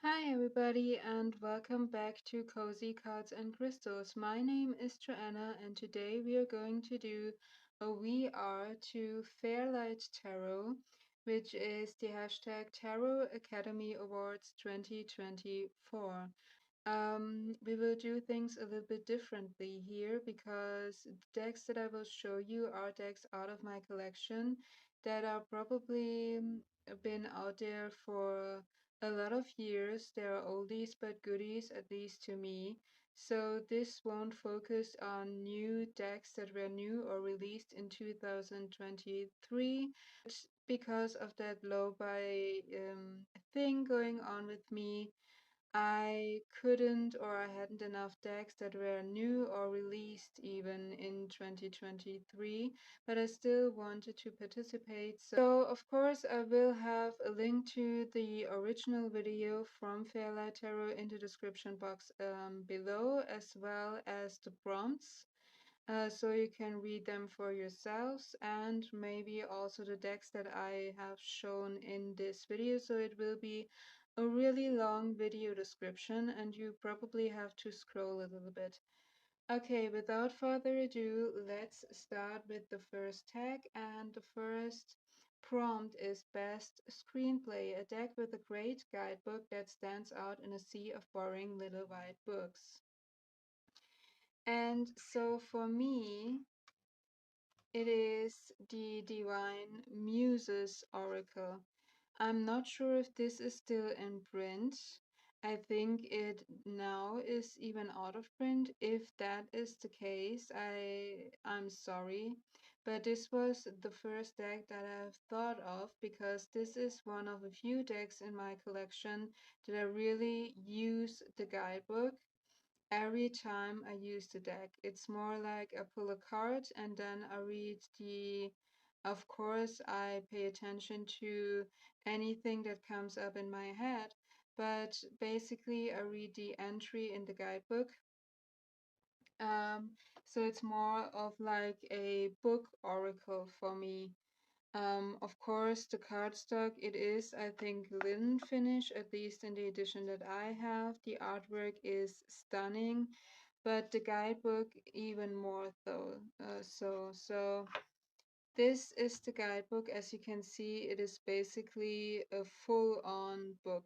Hi, everybody, and welcome back to Cozy Cards and Crystals. My name is Joanna, and today we are going to do a VR to Fairlight Tarot, which is the hashtag Tarot Academy Awards 2024. We will do things a little bit differently here because the decks that I will show you are decks out of my collection that are probably been out there for a lot of years. They are oldies but goodies, at least to me. So this won't focus on new decks that were new or released in 2023. Because of that low buy thing going on with me, I couldn't or I hadn't enough decks that were new or released even in 2023, but I still wanted to participate. So, of course, I will have a link to the original video from Fairlight Tarot in the description box below, as well as the prompts. So you can read them for yourselves and maybe also the decks that I have shown in this video. So it will be a really long video description and you probably have to scroll a little bit. Okay, without further ado, let's start with the first tag, and the first prompt is Best Screenplay, a deck with a great guidebook that stands out in a sea of boring little white books. And so for me, it is the Divine Muses Oracle. I'm not sure if this is still in print. I think it now is even out of print. If that is the case, I'm sorry. But this was the first deck that I've thought of because this is one of a few decks in my collection that I really use the guidebook every time I use the deck. It's more like I pull a card and then I read of course, I pay attention to anything that comes up in my head, but basically, I read the entry in the guidebook. Um, so it's more of like a book oracle for me. Of course, the cardstock, it is, I think, linen finish, at least in the edition that I have. The artwork is stunning, but the guidebook even more though. So this is the guidebook. As you can see, it is basically a full-on book.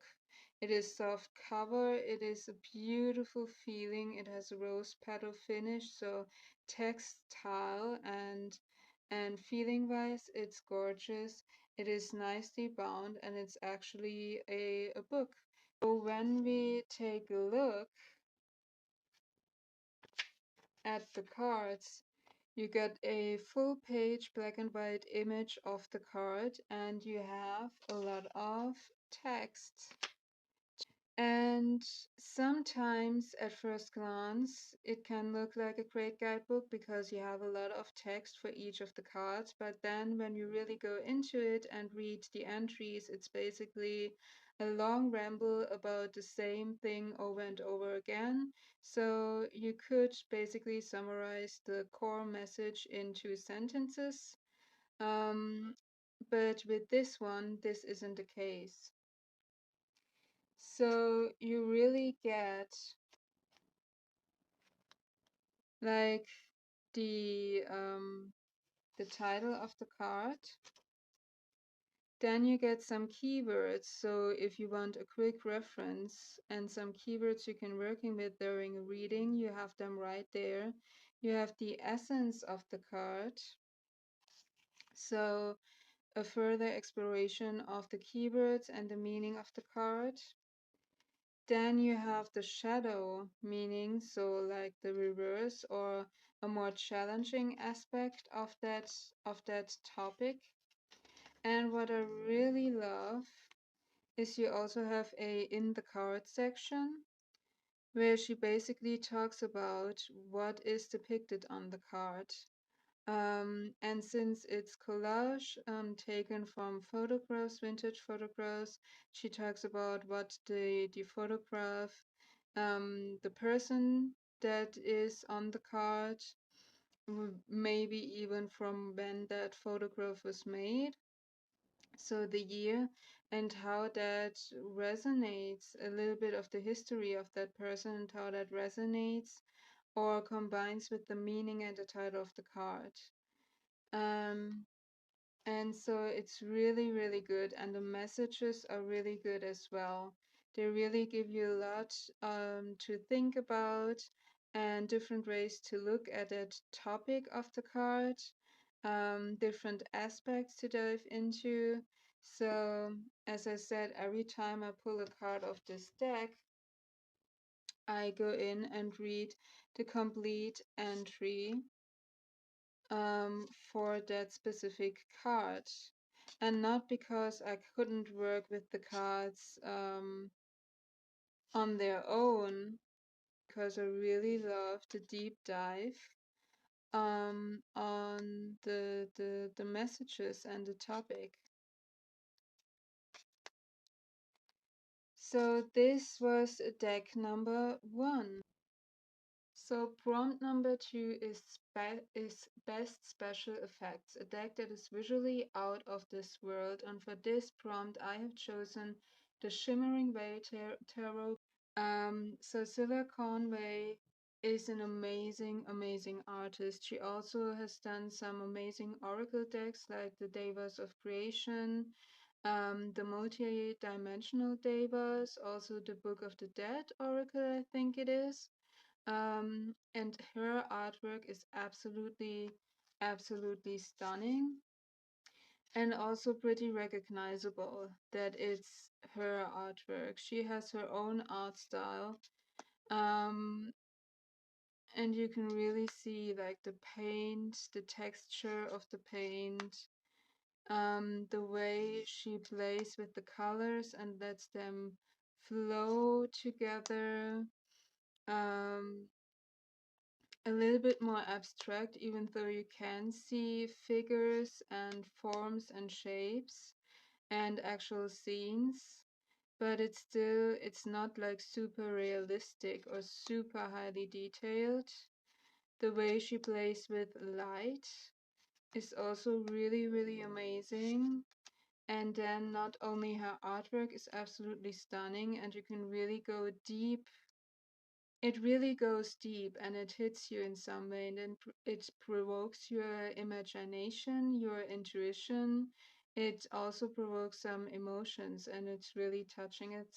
It is soft cover. It is a beautiful feeling. It has a rose petal finish, so textile and feeling wise, it's gorgeous. It is nicely bound and it's actually a book. So when we take a look at the cards, you get a full page black and white image of the card and you have a lot of text. And sometimes at first glance, it can look like a great guidebook because you have a lot of text for each of the cards. But then when you really go into it and read the entries, it's basically a long ramble about the same thing over and over again. So you could basically summarize the core message in 2 sentences. Um, but with this one, this isn't the case. So you really get like the title of the card. Then you get some keywords. So if you want a quick reference and some keywords you can working with during a reading, you have them right there. You have the essence of the card. So a further exploration of the keywords and the meaning of the card. Then you have the shadow meaning, so like the reverse or a more challenging aspect of that topic. And what I really love is you also have a in the card section where she basically talks about what is depicted on the card. And since it's collage taken from photographs, vintage photographs, she talks about what the photograph, the person that is on the card, maybe even from when that photograph was made, so the year, and how that resonates, a little bit of the history of that person and how that resonates or combines with the meaning and the title of the card. Um, and so it's really, really good. And the messages are really good as well. They really give you a lot to think about and different ways to look at that topic of the card, different aspects to dive into. So, as I said, every time I pull a card of this deck, I go in and read the complete entry for that specific card. And not because I couldn't work with the cards on their own, because I really love the deep dive on the messages and the topic. So this was deck number 1. So prompt number 2 is Best Special Effects, a deck that is visually out of this world. And for this prompt, I have chosen the Shimmering Veil Tarot. So Cilla Conway is an amazing, amazing artist. She also has done some amazing oracle decks like the Devas of Creation, the multi-dimensional Devas, also the Book of the Dead oracle, I think it is. And her artwork is absolutely, absolutely stunning and also pretty recognizable that it's her artwork. She has her own art style. Um, and you can really see like the paint, the texture of the paint, the way she plays with the colors and lets them flow together. Um, a little bit more abstract, even though you can see figures and forms and shapes and actual scenes, but it's not like super realistic or super highly detailed. The way she plays with light is also really, really amazing. And then not only her artwork is absolutely stunning, and you can really go deep. It really goes deep and it hits you in some way, and then it provokes your imagination, your intuition. It also provokes some emotions, and it's really touching at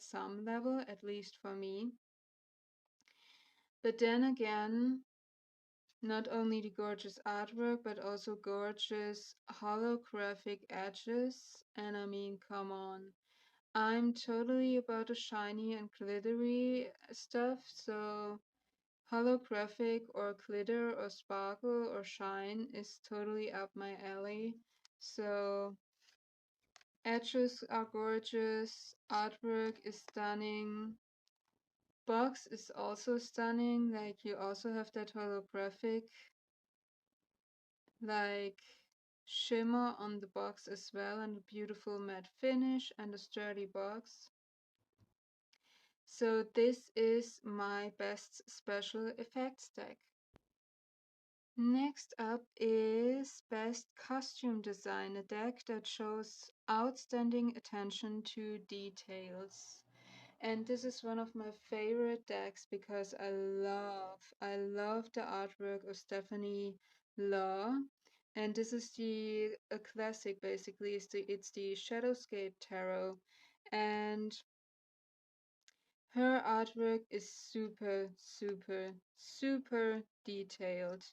some level, at least for me. But then again, not only the gorgeous artwork, but also gorgeous holographic edges. And I mean, come on. I'm totally about the shiny and glittery stuff, so holographic or glitter or sparkle or shine is totally up my alley. So edges are gorgeous, artwork is stunning, box is also stunning, like you also have that holographic like shimmer on the box as well, and a beautiful matte finish and a sturdy box. So this is my best special effects deck. Next up is Best Costume Design, a deck that shows outstanding attention to details. And this is one of my favorite decks because I love the artwork of Stephanie Law. And this is a classic basically, it's the Shadowscape Tarot. And her artwork is super, super, super detailed.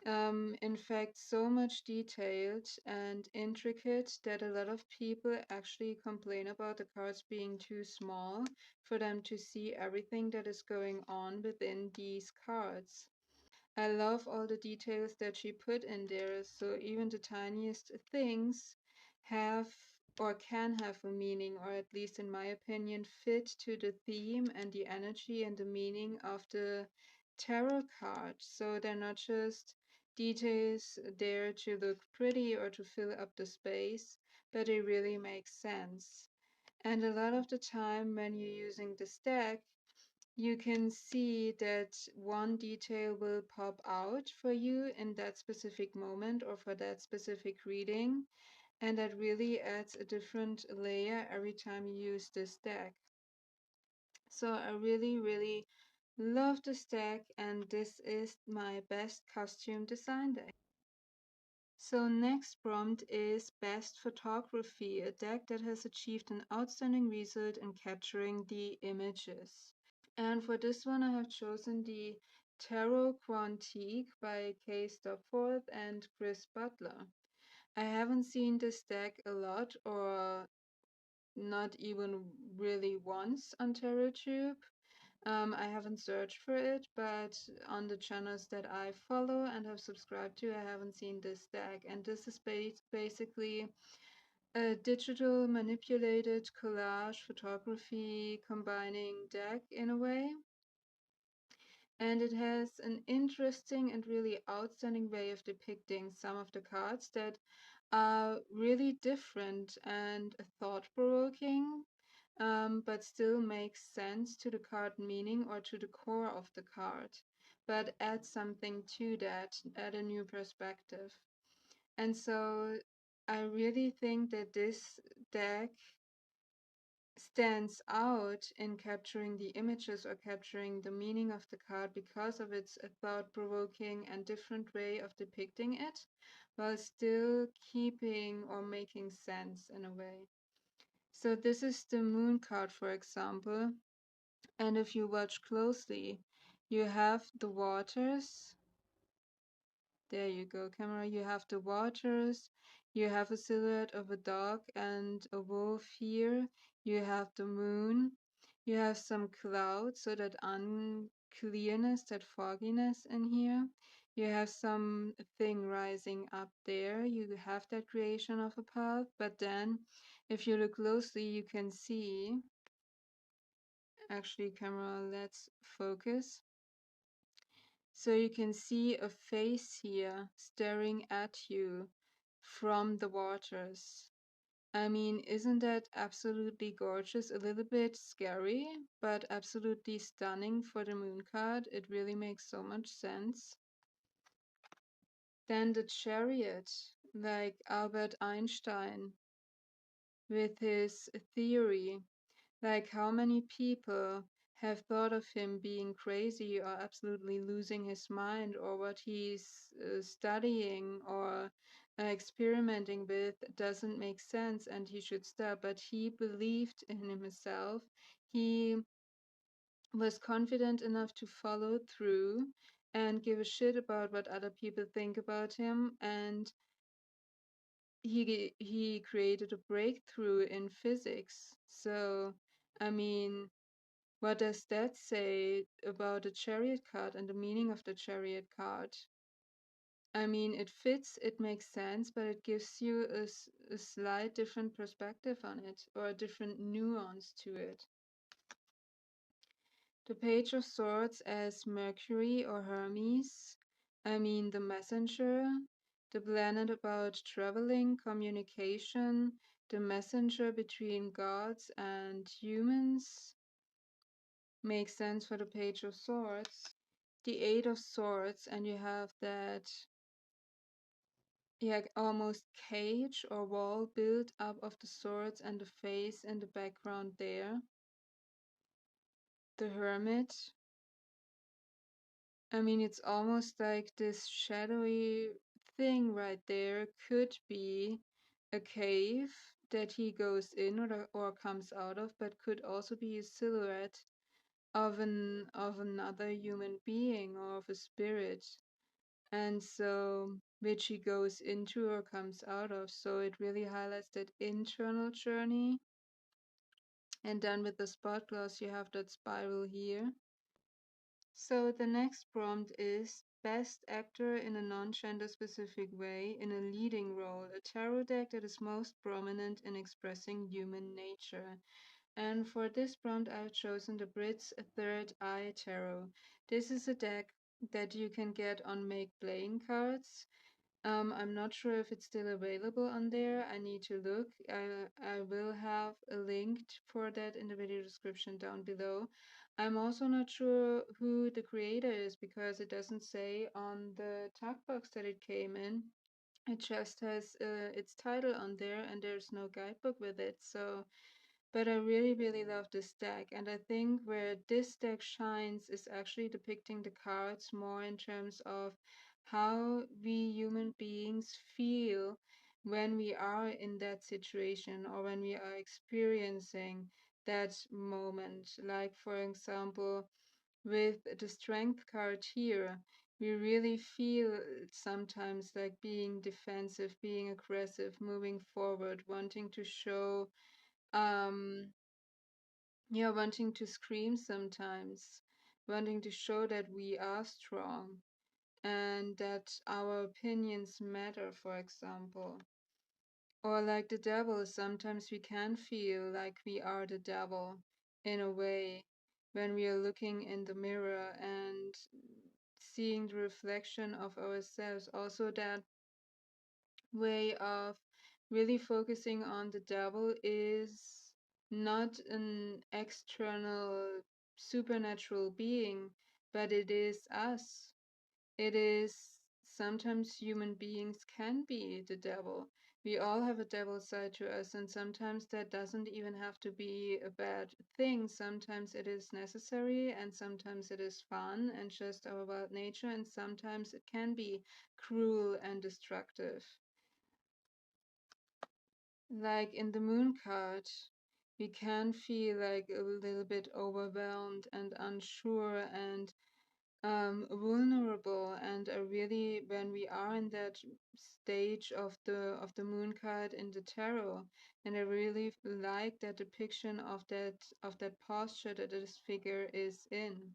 In fact, so much detailed and intricate that a lot of people actually complain about the cards being too small for them to see everything that is going on within these cards. I love all the details that she put in there, so even the tiniest things have or can have a meaning, or at least in my opinion, fit to the theme and the energy and the meaning of the tarot card. So they're not just details there to look pretty or to fill up the space, but they really make sense. And a lot of the time when you're using this deck, you can see that one detail will pop out for you in that specific moment or for that specific reading. And that really adds a different layer every time you use this deck. So I really, really love this deck, and this is my best costume design deck. So next prompt is Best Photography, a deck that has achieved an outstanding result in capturing the images. And for this one I have chosen the Tarot Quantique by Kay Stopforth and Chris Butler. I haven't seen this deck a lot, or not even really once on TarotTube. I haven't searched for it, but on the channels that I follow and have subscribed to, I haven't seen this deck. And this is basically a digital manipulated collage photography combining deck in a way. And it has an interesting and really outstanding way of depicting some of the cards that are really different and thought-provoking, but still makes sense to the card meaning or to the core of the card, but add something to that, add a new perspective. And so I really think that this deck stands out in capturing the images or capturing the meaning of the card because of its thought-provoking and different way of depicting it, while still keeping or making sense in a way. So this is the moon card, for example, and if you watch closely, you have the waters. There you go, camera. You have the waters, you have a silhouette of a dog and a wolf here, you have the moon, you have some clouds, so that unclearness, that fogginess in here. You have something rising up there, you have that creation of a path, but then if you look closely, you can see, actually, camera, let's focus. So you can see a face here staring at you from the waters. I mean, isn't that absolutely gorgeous? A little bit scary, but absolutely stunning for the moon card. It really makes so much sense. Then the chariot, like Albert Einstein with his theory. Like, how many people have thought of him being crazy or absolutely losing his mind, or what he's studying or experimenting with doesn't make sense and he should stop. But he believed in himself. He was confident enough to follow through and give a shit about what other people think about him. And he created a breakthrough in physics. So, I mean, what does that say about the chariot card and the meaning of the chariot card? I mean, it fits, it makes sense, but it gives you a slight different perspective on it, or a different nuance to it. The Page of Swords as Mercury or Hermes, I mean the messenger, the planet about traveling, communication, the messenger between gods and humans, makes sense for the Page of Swords. The Eight of Swords, and you have that, yeah, almost cage or wall built up of the swords and the face in the background there. The Hermit, I mean, it's almost like this shadowy thing right there could be a cave that he goes in or comes out of, but could also be a silhouette of another human being or of a spirit. And so, which he goes into or comes out of. So it really highlights that internal journey. And then with the spot glass, you have that spiral here. So the next prompt is Best Actor in a Non-Gender Specific Way in a Leading Role, a tarot deck that is most prominent in expressing human nature. And for this prompt, I've chosen the Brits Third Eye Tarot. This is a deck that you can get on Make Playing Cards. I'm not sure if it's still available on there. I need to look. I will have a link for that in the video description down below. I'm also not sure who the creator is because it doesn't say on the talk box that it came in. It just has its title on there, and there's no guidebook with it. So, but I really, really love this deck. And I think where this deck shines is actually depicting the cards more in terms of how we human beings feel when we are in that situation or when we are experiencing that moment. Like, for example, with the strength card here, we really feel sometimes like being defensive, being aggressive, moving forward, wanting to show, um, yeah, wanting to scream sometimes, wanting to show that we are strong and that our opinions matter, for example. Or like the devil, sometimes we can feel like we are the devil in a way when we are looking in the mirror and seeing the reflection of ourselves. Also, that way of really focusing on the devil is not an external supernatural being, but it is us. It is sometimes human beings can be the devil. We all have a devil side to us, and sometimes that doesn't even have to be a bad thing. Sometimes it is necessary, and sometimes it is fun and just our wild nature, and sometimes it can be cruel and destructive. Like in the moon card, we can feel like a little bit overwhelmed and unsure and vulnerable, and really when we are in that stage of the moon card in the tarot, and I really like that depiction of that posture that this figure is in.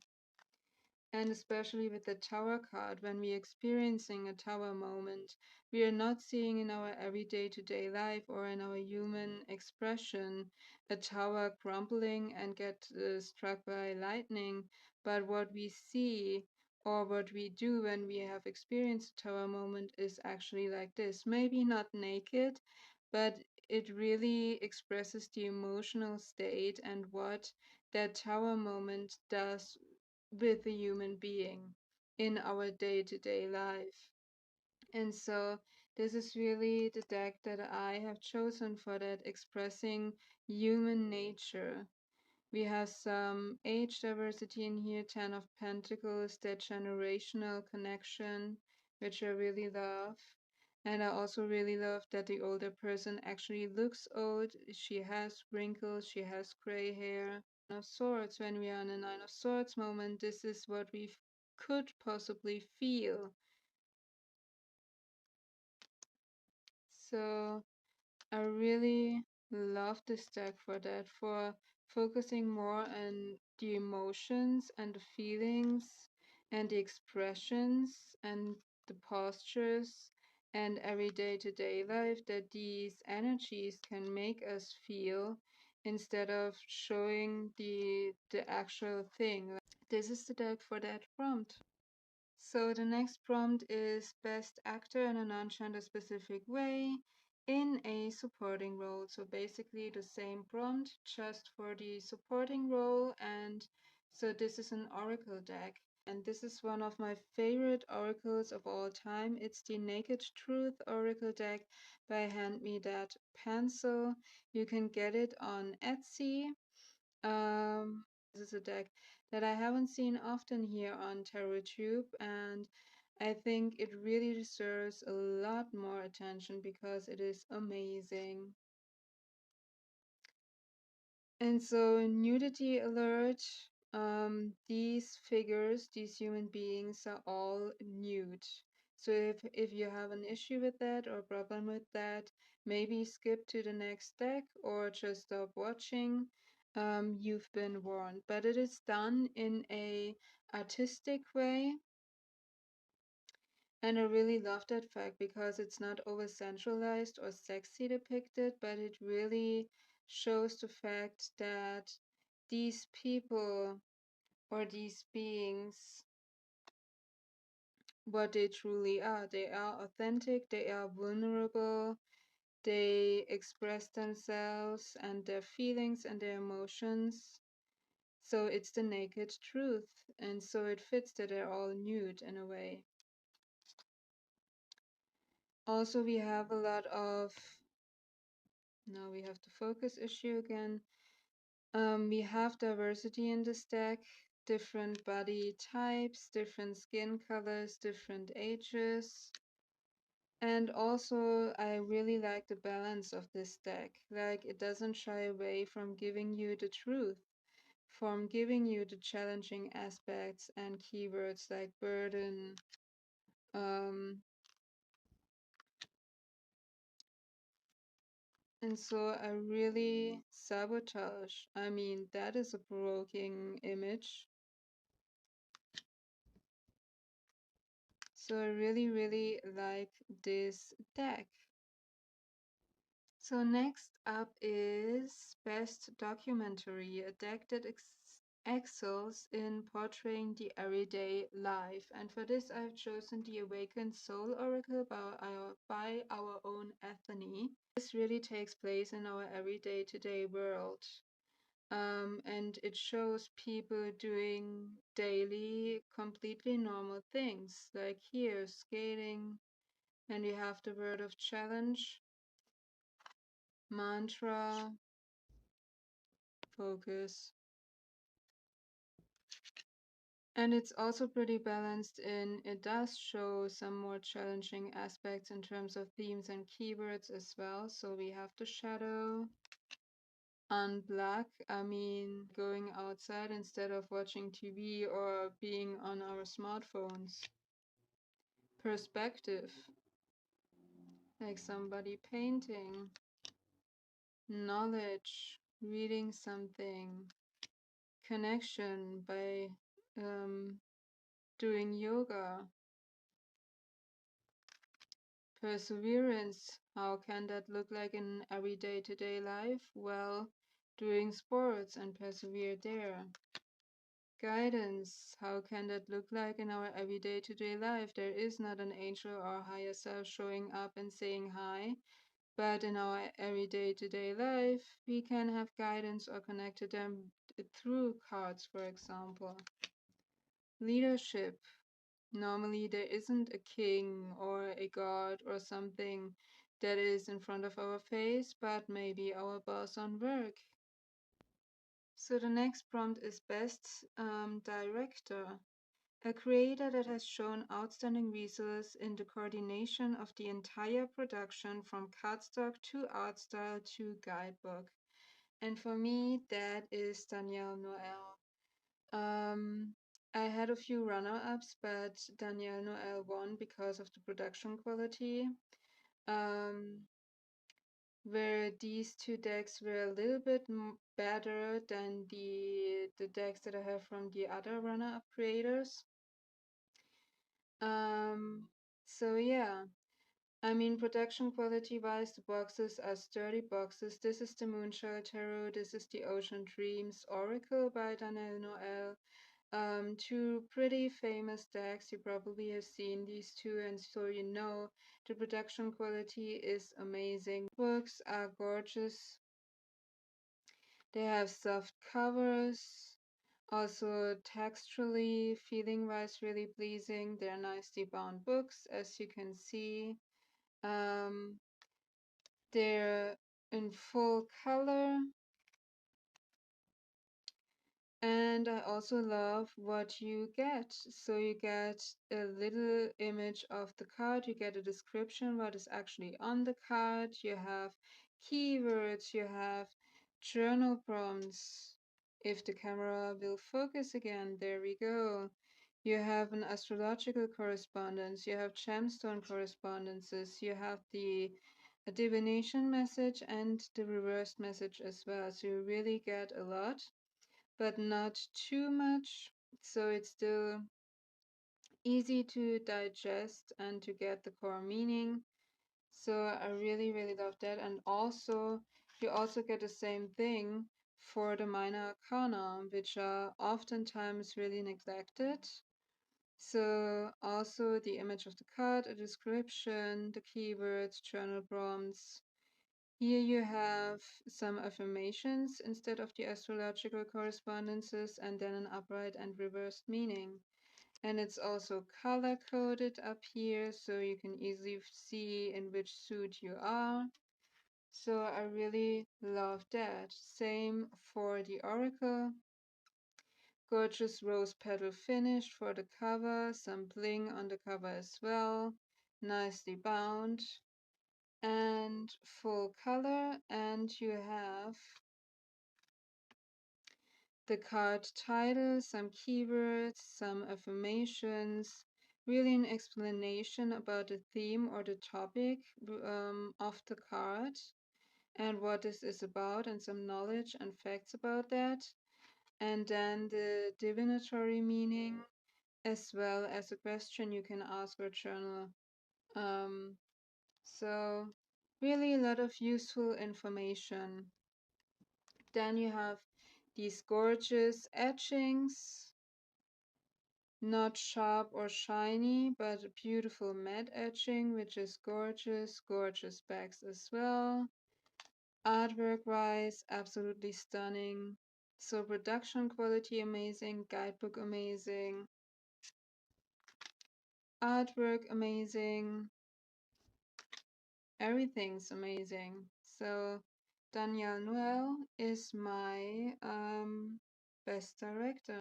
And especially with the Tower card, when we're experiencing a Tower moment, we are not seeing in our everyday to day life or in our human expression a tower crumbling and get struck by lightning, but what we see or what we do when we have experienced a Tower moment is actually like this. Maybe not naked, but it really expresses the emotional state and what that Tower moment does with a human being in our day to day life. And so, this is really the deck that I have chosen for that, expressing human nature. We have some age diversity in here, Ten of Pentacles, that generational connection, which I really love. And I also really love that the older person actually looks old. She has wrinkles, she has gray hair. Of Swords, when we are in a Nine of Swords moment, this is what we could possibly feel. So I really love this deck for that, for focusing more on the emotions and the feelings and the expressions and the postures and every day to day life that these energies can make us feel instead of showing the actual thing. This is the deck for that prompt. So the next prompt is best actor in a non-gender specific way in a supporting role. So basically the same prompt just for the supporting role. And so this is an oracle deck. And this is one of my favorite oracles of all time. It's the Naked Truth Oracle deck by Hand Me That Pencil. You can get it on Etsy. This is a deck that I haven't seen often here on TarotTube, and I think it really deserves a lot more attention because it is amazing. And so, nudity alert. These figures, these human beings, are all nude. So if you have an issue with that or problem with that, maybe skip to the next deck or just stop watching. You've been warned. But it is done in a artistic way, and I really love that fact because it's not over centralized or sexy depicted, but it really shows the fact that these people or these beings, what they truly are. They are authentic, they are vulnerable, they express themselves and their feelings and their emotions. So it's the naked truth. And so it fits that they're all nude in a way. Also, we have a lot of, now we have the focus issue again. We have diversity in this deck, different body types, different skin colors, different ages. And also, I really like the balance of this deck. Like, it doesn't shy away from giving you the truth, from giving you the challenging aspects and keywords like burden, um, and so I really sabotage. I mean, that is a provoking image. So I really, really like this deck. So next up is Best Documentary, a deck that excels in portraying the everyday life. And for this, I've chosen the Awakened Soul Oracle by our own Ethany. This really takes place in our everyday today world. And it shows people doing daily, completely normal things, like here, skating, and we have the word of challenge, mantra, focus. And it's also pretty balanced in it does show some more challenging aspects in terms of themes and keywords as well. So we have the shadow, unblock, I mean going outside instead of watching TV or being on our smartphones. Perspective, like somebody painting. Knowledge, reading something. Connection by doing yoga. Perseverance, how can that look like in everyday to-day life? Well, doing sports and persevere there. Guidance, how can that look like in our everyday to-day life? There is not an angel or higher self showing up and saying hi, but in our everyday to-day life, we can have guidance or connect to them through cards, for example. Leadership, normally there isn't a king or a god or something that is in front of our face, but maybe our boss on work. So the next prompt is Best Director. A creator that has shown outstanding results in the coordination of the entire production from cardstock to art style to guidebook. And for me, that is Danielle Noel. I had a few runner-ups, but Danielle Noel won because of the production quality. Where these two decks were a little bit better than the decks that I have from the other runner-up creators. So yeah, I mean, production quality-wise, the boxes are sturdy boxes. This is the Moonshell Tarot. This is the Ocean Dreams Oracle by Danielle Noel. Two pretty famous decks. You probably have seen these two, and so you know the production quality is amazing. Books are gorgeous. They have soft covers, also texturally, feeling-wise, really pleasing. They're nicely bound books, as you can see. They're in full color. And I also love what you get. So you get a little image of the card, you get a description, what is actually on the card, you have keywords, you have journal prompts. If the camera will focus again, there we go. You have an astrological correspondence, you have gemstone correspondences, you have the divination message and the reversed message as well. So you really get a lot, but not too much, so it's still easy to digest and to get the core meaning. So I really, really love that. And also, you also get the same thing for the minor arcana, which are oftentimes really neglected. So also the image of the card, a description, the keywords, journal prompts. Here you have some affirmations instead of the astrological correspondences, and then an upright and reversed meaning. And it's also color coded up here, so you can easily see in which suit you are. So I really love that. Same for the oracle. Gorgeous rose petal finish for the cover, some bling on the cover as well, nicely bound, and full color. And you have the card title, some keywords, some affirmations, really an explanation about the theme or the topic of the card and what this is about, and some knowledge and facts about that. And then the divinatory meaning, as well as a question you can ask or journal. Um, so, really a lot of useful information. Then you have these gorgeous etchings, not sharp or shiny, but a beautiful matte etching, which is gorgeous, gorgeous bags as well. Artwork wise, absolutely stunning. So production quality amazing, guidebook amazing, artwork amazing, everything's amazing. So Danielle Noel is my best director.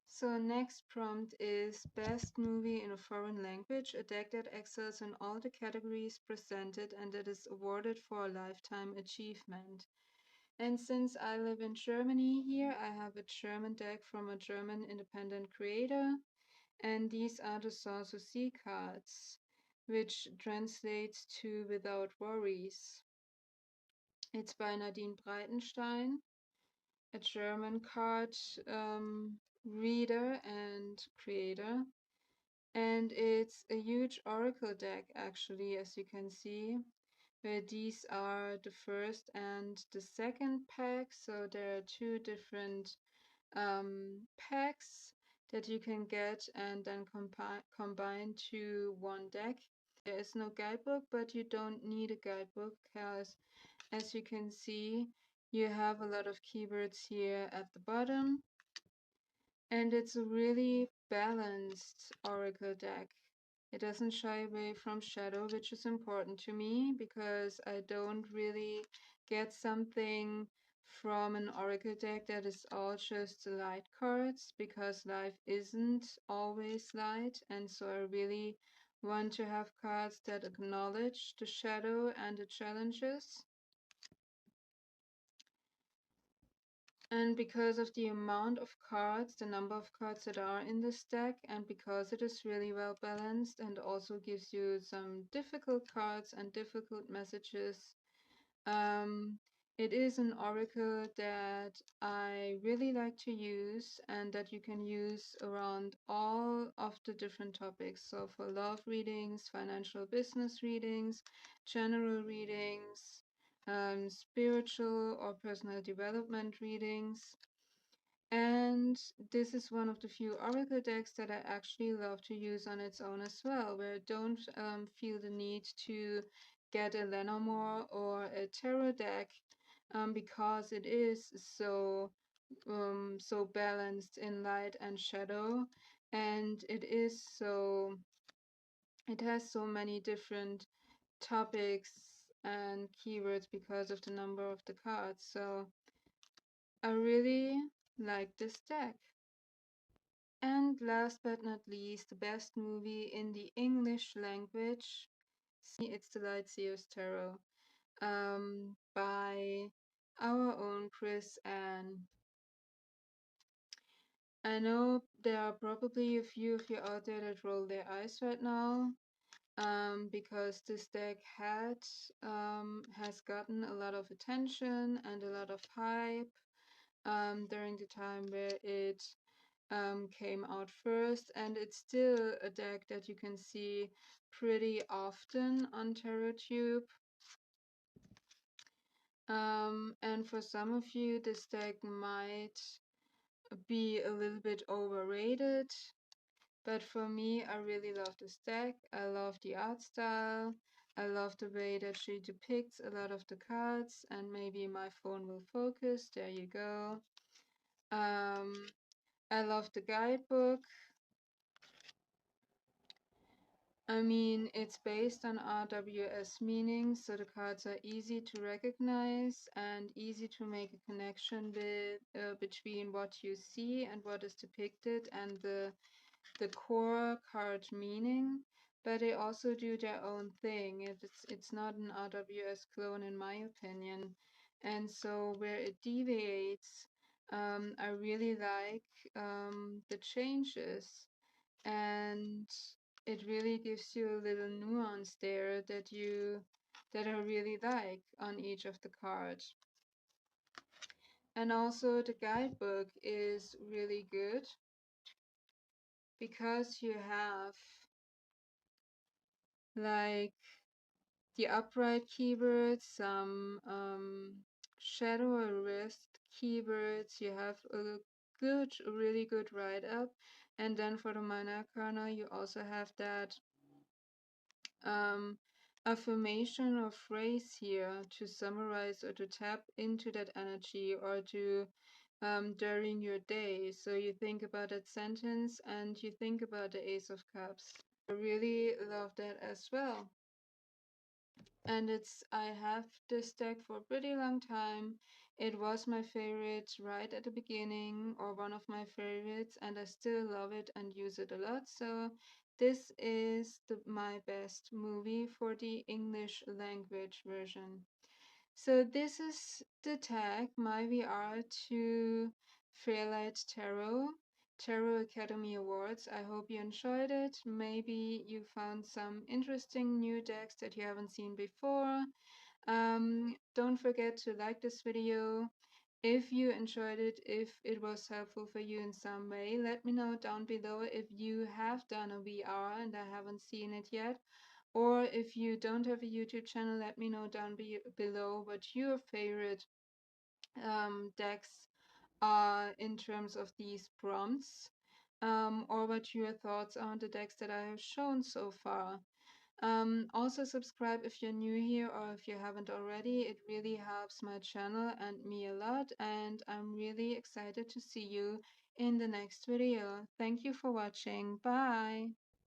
So next prompt is best movie in a foreign language, a deck that excels in all the categories presented and that is awarded for a lifetime achievement. And since I live in Germany here, I have a German deck from a German independent creator. And these are the Sanssouci cards, which translates to Without Worries. It's by Nadine Breitenstein, a German card reader and creator. And it's a huge oracle deck, actually, as you can see, where these are the first and the second pack. So there are two different packs that you can get and then combine to one deck. There is no guidebook, but you don't need a guidebook because, as you can see, you have a lot of keywords here at the bottom. And it's a really balanced oracle deck. It doesn't shy away from shadow, which is important to me because I don't really get something from an oracle deck that is all just light cards, because life isn't always light, and so I really want to have cards that acknowledge the shadow and the challenges. And because of the amount of cards, the number of cards that are in this deck, and because it is really well balanced and also gives you some difficult cards and difficult messages, it is an oracle that I really like to use and that you can use around all of the different topics. So for love readings, financial business readings, general readings, spiritual or personal development readings. And this is one of the few oracle decks that I actually love to use on its own as well, where I don't feel the need to get a Lenormand or a tarot deck, because it is so balanced in light and shadow, and it has so many different topics and keywords because of the number of the cards. So I really like this deck. And last but not least, the best movie in the English language. It's the Lightseer's Tarot, by our own Chris Ann. I know there are probably a few of you out there that roll their eyes right now, because this deck has gotten a lot of attention and a lot of hype during the time where it came out first, and it's still a deck that you can see pretty often on TarotTube. And for some of you, this deck might be a little bit overrated, but for me, I really love this deck. I love the art style. I love the way that she depicts a lot of the cards, and maybe my phone will focus. There you go. I love the guidebook. I mean, it's based on RWS meanings, so the cards are easy to recognize and easy to make a connection between what you see and what is depicted and the core card meaning. But they also do their own thing. It's not an RWS clone in my opinion. And so where it deviates, I really like the changes, and it really gives you a little nuance there that I really like on each of the cards. And also the guidebook is really good because you have like the upright keywords, some shadow or wrist keywords. You have a really good write up, and then for the minor arcana you also have that um, affirmation or phrase here to summarize or to tap into that energy or to during your day. So you think about that sentence and you think about the Ace of Cups. I really love that as well. And I have this deck for a pretty long time. It was my favorite right at the beginning, or one of my favorites, and I still love it and use it a lot. So this is my best movie for the English language version. So this is the tag, my VR to FairlightTarot Tarot Academy Awards. I hope you enjoyed it. Maybe you found some interesting new decks that you haven't seen before. Don't forget to like this video. If you enjoyed it, if it was helpful for you in some way, let me know down below if you have done a VR and I haven't seen it yet. Or if you don't have a YouTube channel, let me know down below what your favorite decks are in terms of these prompts, or what your thoughts are on the decks that I have shown so far. Also subscribe if you're new here or if you haven't already. It really helps my channel and me a lot, and I'm really excited to see you in the next video. Thank you for watching. Bye!